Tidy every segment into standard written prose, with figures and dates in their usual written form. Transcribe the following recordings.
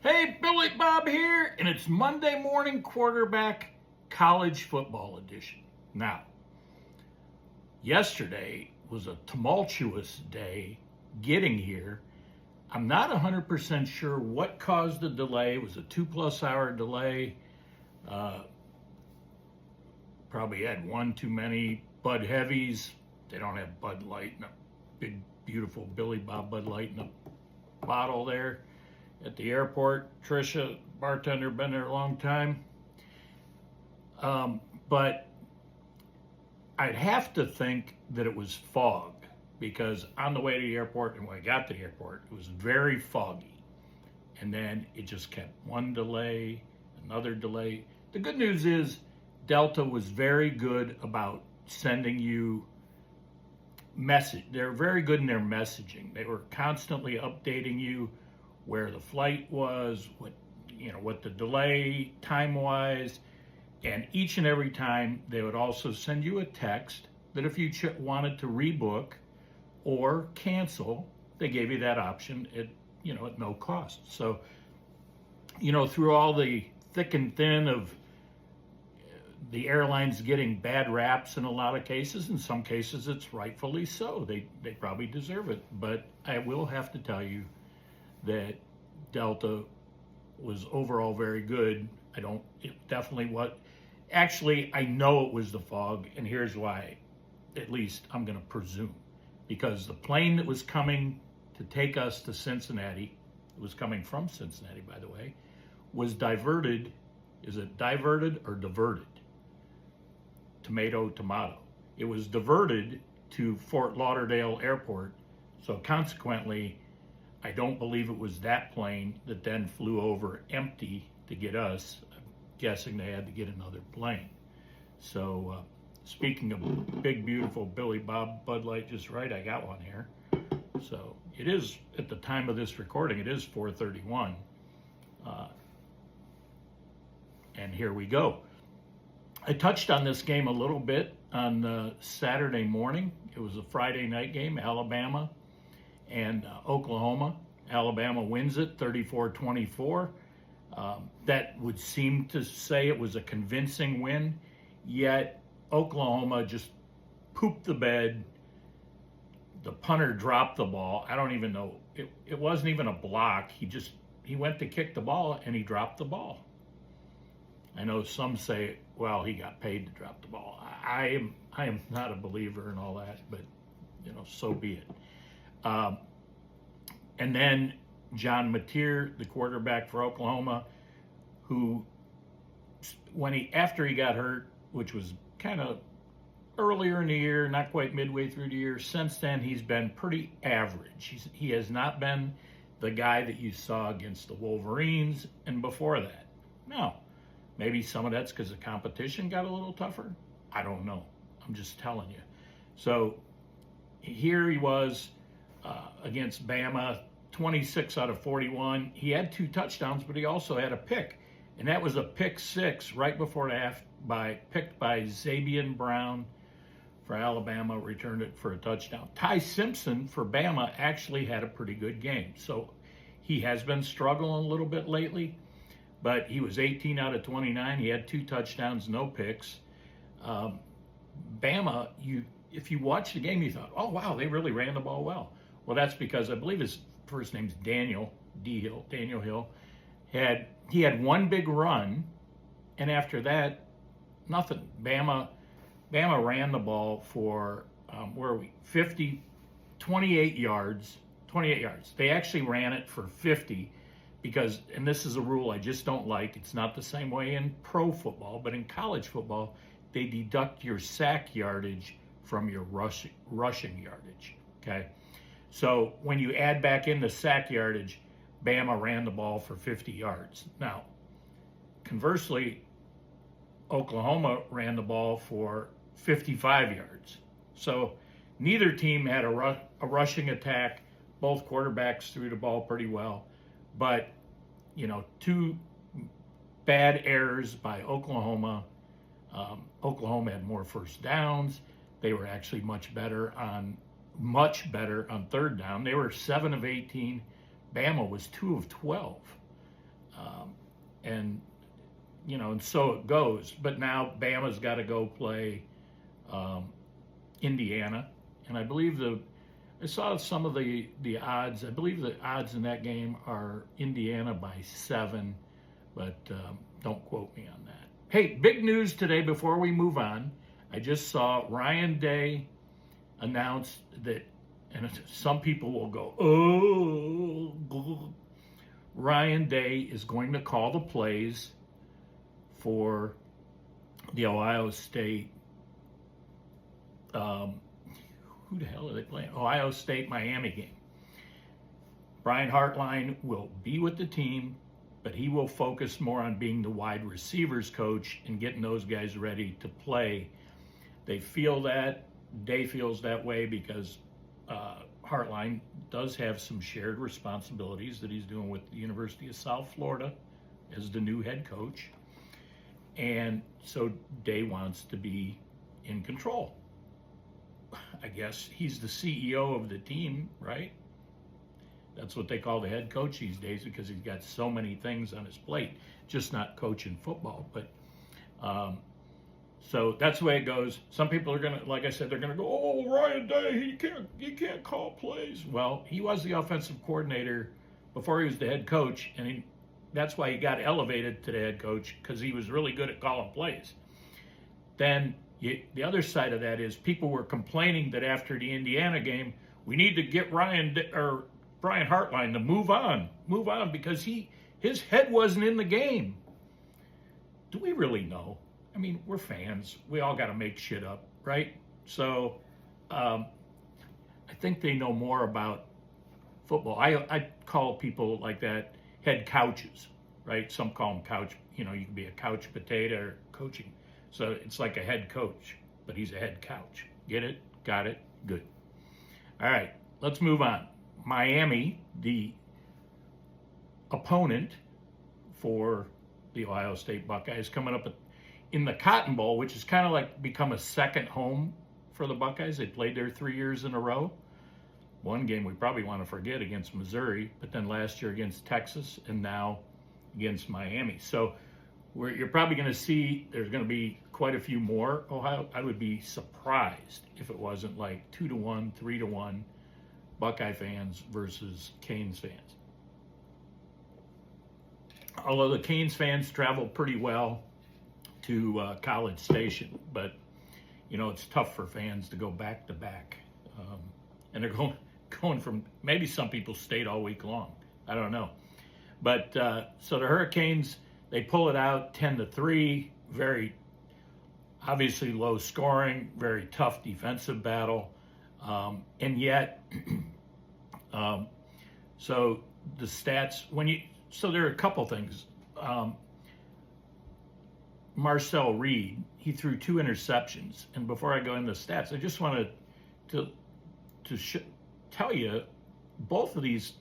Hey, Billy Bob here, and it's Monday morning quarterback college football edition. Now, yesterday was a tumultuous day getting here. I'm not 100% sure what caused the delay. It was a 2+ hour delay. Probably had one too many Bud Heavies. They don't have Bud Light in a big, beautiful Billy Bob Bud Light in a bottle there at the airport. Trisha, bartender, been there a long time. But I'd have to think that it was fog, because on the way to the airport and when I got to the airport, it was very foggy. And then it just kept one delay, another delay. The good news is Delta was very good about sending you message. They're very good in their messaging. They were constantly updating you where the flight was, what the delay time-wise, and each and every time they would also send you a text that if you wanted to rebook or cancel, they gave you that option at no cost. So, through all the thick and thin of the airlines getting bad raps in a lot of cases, in some cases it's rightfully so. They probably deserve it. But I will have to tell you that Delta was overall very good. Actually, I know it was the fog, and here's why, at least I'm going to presume. Because the plane that was coming to take us to Cincinnati, it was coming from Cincinnati, by the way, was diverted. Is it diverted or diverted? Tomato, tomato. It was diverted to Fort Lauderdale Airport, so consequently, I don't believe it was that plane that then flew over empty to get us. I'm guessing they had to get another plane. So, speaking of big, beautiful Billy Bob Bud Light just right, I got one here. So it is, at the time of this recording, it is 4:31. And here we go. I touched on this game a little bit on Saturday morning. It was a Friday night game, Alabama and Oklahoma. Alabama wins it 34-24. That would seem to say it was a convincing win, yet Oklahoma just pooped the bed. The punter dropped the ball. I don't even know. It wasn't even a block. He went to kick the ball and he dropped the ball. I know some say, well, he got paid to drop the ball. I am not a believer in all that, but so be it. And then John Mateer, the quarterback for Oklahoma, who after he got hurt, which was kind of earlier in the year, not quite midway through the year, since then he's been pretty average. He has not been the guy that you saw against the Wolverines and before that. Now, maybe some of that's because the competition got a little tougher. I don't know. I'm just telling you. So here he was against Bama, 26 out of 41. He had 2 touchdowns, but he also had a pick. And that was a pick 6 right before the half, picked by Zabian Brown for Alabama, returned it for a touchdown. Ty Simpson for Bama actually had a pretty good game. So he has been struggling a little bit lately, but he was 18 out of 29. He had 2 touchdowns, no picks. Bama, if you watched the game, you thought, oh, wow, they really ran the ball well. Well, that's because I believe his first name's Daniel Hill. He had one big run, and after that, nothing. Bama ran the ball for, 28 yards. They actually ran it for 50 because, and this is a rule I just don't like, it's not the same way in pro football, but in college football, they deduct your sack yardage from your rushing yardage, okay? So when you add back in the sack yardage, Bama ran the ball for 50 yards. Now, conversely, Oklahoma ran the ball for 55 yards. So neither team had a rushing attack. Both quarterbacks threw the ball pretty well. But, 2 bad errors by Oklahoma. Oklahoma had more first downs. They were actually much better on third down. They were 7 of 18. Bama was 2 of 12. And, and so it goes. But now Bama's got to go play Indiana. And I believe I saw some of the odds. I believe the odds in that game are Indiana by 7, but don't quote me on that. Hey, big news today before we move on. I just saw Ryan Day announce that, and some people will go, oh, Ryan Day is going to call the plays for the Ohio State. Who the hell are they playing? Ohio State Miami game. Brian Hartline will be with the team, but he will focus more on being the wide receivers coach and getting those guys ready to play. They feel that. Day feels that way because Hartline does have some shared responsibilities that he's doing with the University of South Florida as the new head coach. And so Day wants to be in control. I guess he's the CEO of the team, right? That's what they call the head coach these days because he's got so many things on his plate, just not coaching football. But so that's the way it goes. Some people are gonna, like I said, they're gonna go, "Oh, Ryan Day, he can't call plays." Well, he was the offensive coordinator before he was the head coach, and that's why he got elevated to the head coach because he was really good at calling plays. Then the other side of that is people were complaining that after the Indiana game, we need to get Brian Hartline to move on because his head wasn't in the game. Do we really know? I mean, we're fans. We all got to make shit up, right? So I think they know more about football. I call people like that head couches, right? Some call them couch. You can be a couch potato or coaching. So it's like a head coach, but he's a head couch. Get it? Got it? Good. All right, let's move on. Miami, the opponent for the Ohio State Buckeyes, coming up in the Cotton Bowl, which has kind of like become a second home for the Buckeyes. They played there 3 years in a row. One game we probably want to forget against Missouri, but then last year against Texas, and now against Miami. So you're probably going to see there's going to be quite a few more Ohio. I would be surprised if it wasn't like 2-1, 3-1 Buckeye fans versus Canes fans. Although the Canes fans travel pretty well to College Station, but it's tough for fans to go back to back, and they're going from, maybe some people stayed all week long. I don't know, but so the Hurricanes, they pull it out 10-3, very obviously low scoring, very tough defensive battle, and yet, so the stats so there are a couple things. Marcel Reed, he threw 2 interceptions, and before I go into the stats, I just wanted to tell you both of these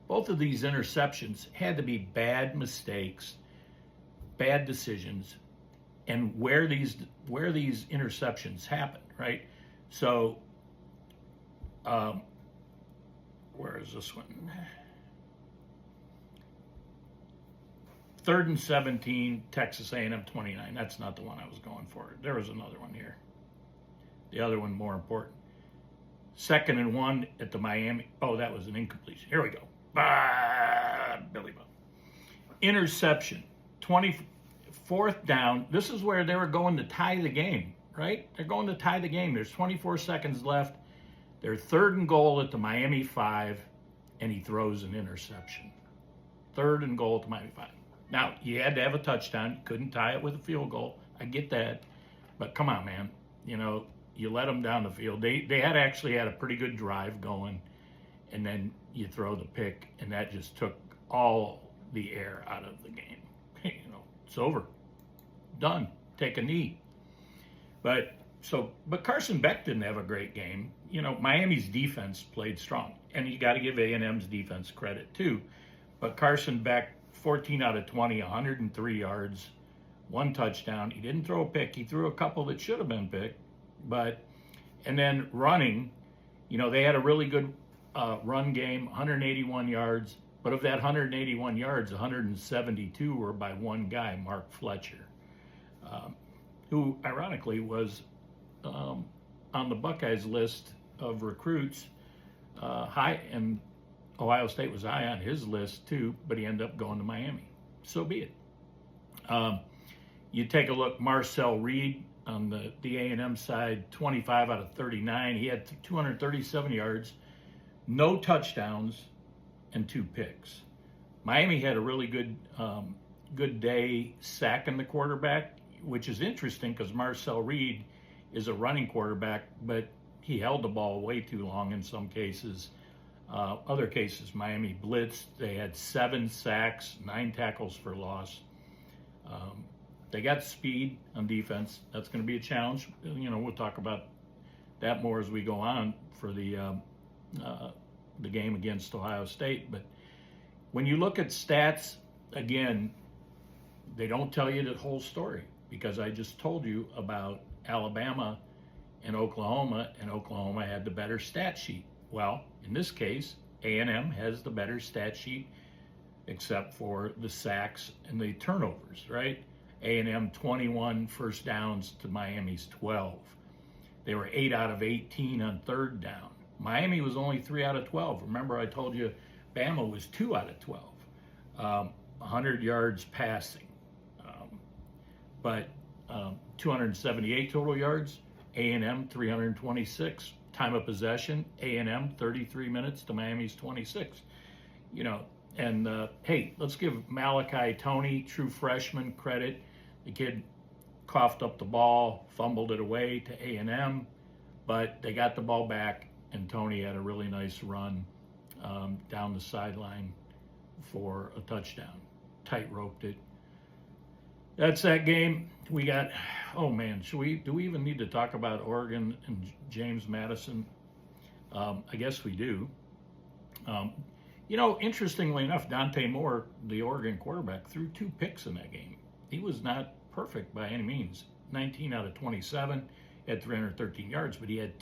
interceptions had to be bad mistakes, bad decisions, and where these interceptions happened, right? So, where is this one? 3rd and 17, Texas A&M 29. That's not the one I was going for. There was another one here. The other one more important. 2nd and 1 at the Miami. Oh, that was an incompletion. Here we go. Billy Bob. Interception. 24th down. This is where they were going to tie the game, right? They're going to tie the game. There's 24 seconds left. They're 3rd and goal at the Miami 5, and he throws an interception. 3rd and goal at the Miami 5. Now, you had to have a touchdown. You couldn't tie it with a field goal. I get that. But come on, man. You let them down the field. They had actually had a pretty good drive going, and then you throw the pick, and that just took all the air out of the game. It's over. Done. Take a knee. But Carson Beck didn't have a great game. Miami's defense played strong, and you got to give A&M's defense credit too. But Carson Beck, 14 out of 20, 103 yards, 1 touchdown. He didn't throw a pick. He threw a couple that should have been picked. And then running, they had a really good run game, 181 yards, But of that 181 yards, 172 were by one guy, Mark Fletcher, who ironically was on the Buckeyes list of recruits, high, and Ohio State was high on his list too, but he ended up going to Miami. So be it. You take a look, Marcel Reed on the A&M side, 25 out of 39. He had 237 yards, no touchdowns, and 2 picks. Miami had a really good day sacking the quarterback, which is interesting because Marcel Reed is a running quarterback, but he held the ball way too long in some cases. Other cases, Miami blitzed. They had 7 sacks, 9 tackles for loss. They got speed on defense. That's going to be a challenge. We'll talk about that more as we go on for the game against Ohio State. But when you look at stats, again, they don't tell you the whole story, because I just told you about Alabama and Oklahoma had the better stat sheet. Well, in this case, A&M has the better stat sheet, except for the sacks and the turnovers, right? A&M 21 first downs to Miami's 12. They were 8 out of 18 on third down. Miami was only 3 out of 12. Remember, I told you Bama was 2 out of 12. 100 yards passing. But 278 total yards, A&M 326. Time of possession, A&M 33 minutes to Miami's 26. And hey, let's give Malachi Toney, true freshman, credit. The kid coughed up the ball, fumbled it away to A&M, but they got the ball back, and Toney had a really nice run down the sideline for a touchdown. Tight-roped it. That's that game. We got, oh man, do we even need to talk about Oregon and James Madison? I guess we do. Interestingly enough, Dante Moore, the Oregon quarterback, threw 2 picks in that game. He was not perfect by any means. 19 out of 27, had 313 yards, but he had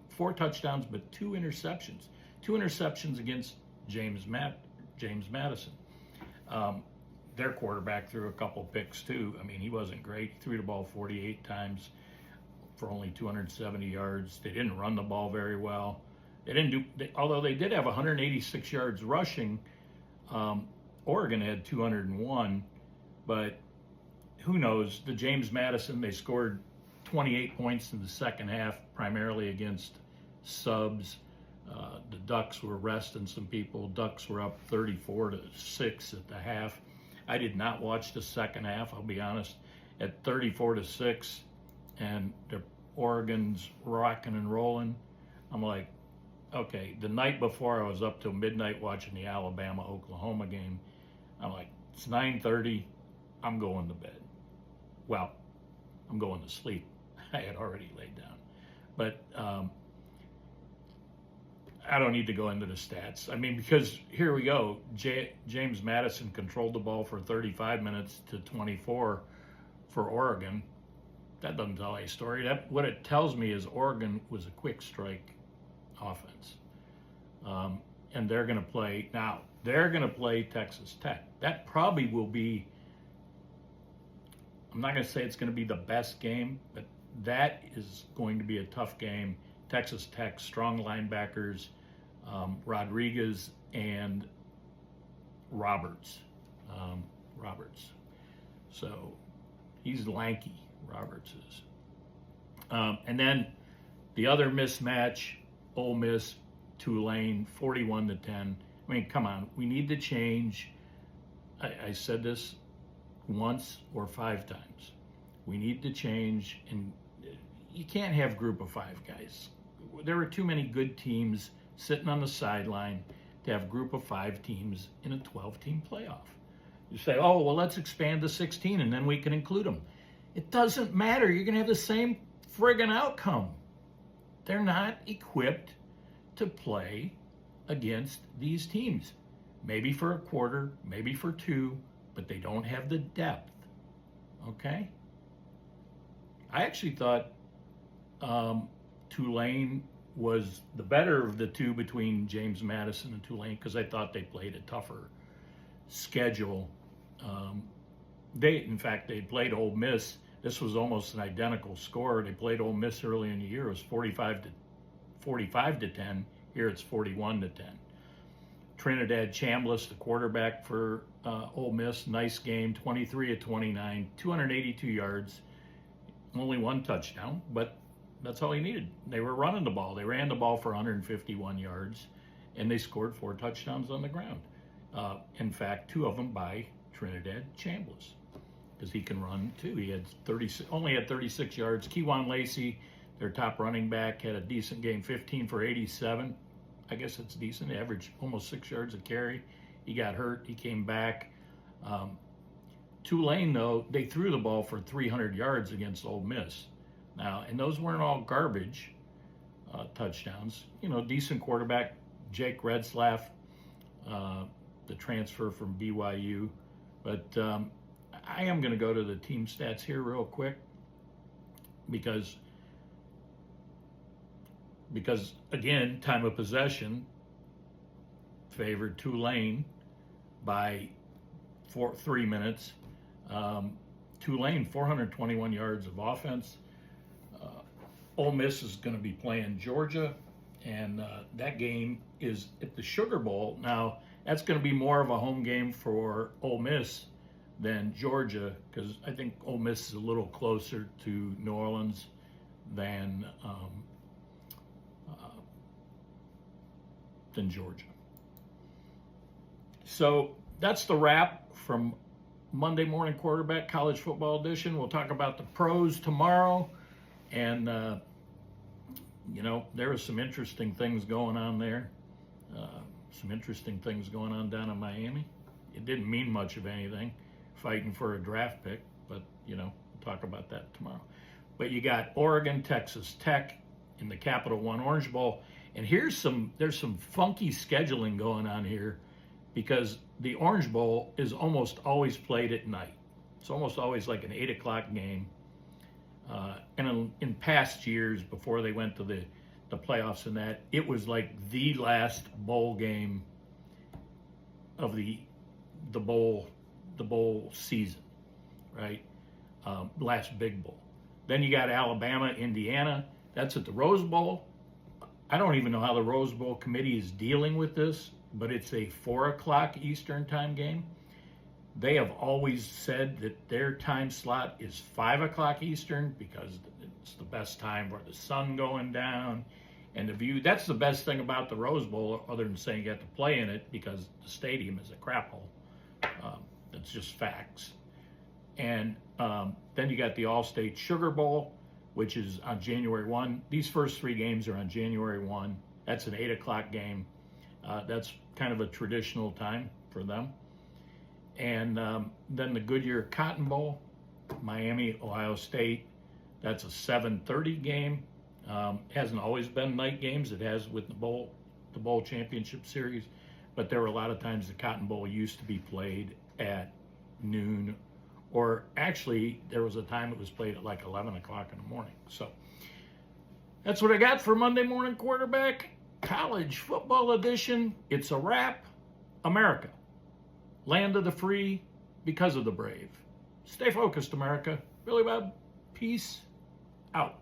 4 touchdowns, but 2 interceptions. 2 interceptions against James Madison. Their quarterback threw a couple picks too. I mean, he wasn't great. He threw the ball 48 times for only 270 yards. They didn't run the ball very well. Although they did have 186 yards rushing. Oregon had 201, but who knows? The James Madison, they scored 28 points in the second half, primarily against subs. The Ducks were resting some people. Ducks were up 34-6 at the half. I did not watch the second half, I'll be honest. At 34-6, and the Oregon's rocking and rolling. I'm like, okay, the night before I was up till midnight watching the Alabama-Oklahoma game. I'm like, it's 9:30, I'm going to bed. Well, I'm going to sleep. I had already laid down. But I don't need to go into the stats. I mean, because here we go. James Madison controlled the ball for 35 minutes to 24 for Oregon. That doesn't tell a story. What it tells me is Oregon was a quick strike offense. And they're going to play, now, they're going to play Texas Tech. That probably will be, I'm not going to say it's going to be the best game, but that is going to be a tough game. Texas Tech, strong linebackers, Rodriguez and Roberts. So he's lanky, Roberts is. And then the other mismatch, Ole Miss, Tulane, 41-10. I mean, come on, we need to change. I said this once or 5 times. We need to change, and you can't have group of 5 guys. There are too many good teams sitting on the sideline to have group of 5 teams in a 12-team playoff. You say, oh, well, let's expand to 16 and then we can include them. It doesn't matter. You're going to have the same friggin' outcome. They're not equipped to play against these teams. Maybe for a quarter, maybe for 2, but they don't have the depth. Okay? I actually thought Tulane was the better of the 2 between James Madison and Tulane, because I thought they played a tougher schedule. In fact, they played Ole Miss. This was almost an identical score. They played Ole Miss early in the year. It was 45 to 10. Here it's 41 to 10. Trinidad Chambliss, the quarterback for Ole Miss, nice game, 23 of 29, 282 yards, only one touchdown, but that's all he needed. They were running the ball. They ran the ball for 151 yards, and they scored 4 touchdowns on the ground. In fact, 2 of them by Trinidad Chambliss, because he can run too. He had only had 36 yards. Kewan Lacey, their top running back, had a decent game, 15 for 87. I guess it's decent. Average almost 6 yards a carry. He got hurt. He came back. Tulane, though, they threw the ball for 300 yards against Ole Miss. Now, and those weren't all garbage touchdowns. You know, decent quarterback, Jake Retzlaff, the transfer from BYU. But I am going to go to the team stats here real quick because again, time of possession favored Tulane by 3 minutes. Tulane, 421 yards of offense. Ole Miss is going to be playing Georgia, and that game is at the Sugar Bowl. Now, that's going to be more of a home game for Ole Miss than Georgia, because I think Ole Miss is a little closer to New Orleans than Georgia. So that's the wrap from Monday Morning Quarterback College Football Edition. We'll talk about the pros tomorrow, and you know, there are some interesting things going on there. Some interesting things going on down in Miami. It didn't mean much of anything, fighting for a draft pick, but you know, we'll talk about that tomorrow. But you got Oregon, Texas Tech in the Capital One Orange Bowl. And there's some funky scheduling going on here, because the Orange Bowl is almost always played at night. It's almost always like an 8 o'clock game. And in past years, before they went to the playoffs and that, it was like the last bowl game of the bowl season, right? Last big bowl. Then you got Alabama, Indiana. That's at the Rose Bowl. I don't even know how the Rose Bowl committee is dealing with this, but it's a 4 o'clock Eastern time game. They have always said that their time slot is 5 o'clock Eastern because it's the best time for the sun going down and the view. That's the best thing about the Rose Bowl, other than saying you have to play in it, because the stadium is a crap hole. That's just facts. And then you got the All-State Sugar Bowl, which is on January 1. These first 3 games are on January 1. That's an 8 o'clock game. That's kind of a traditional time for them. And then the Goodyear Cotton Bowl, Miami, Ohio State. That's a 7:30 game. Hasn't always been night games. It has with the bowl championship series. But there were a lot of times the Cotton Bowl used to be played at noon, or actually there was a time it was played at like 11 o'clock in the morning. So that's what I got for Monday Morning Quarterback College Football Edition. It's a wrap. America, land of the free because of the brave. Stay focused, America. Billy Bob, peace out.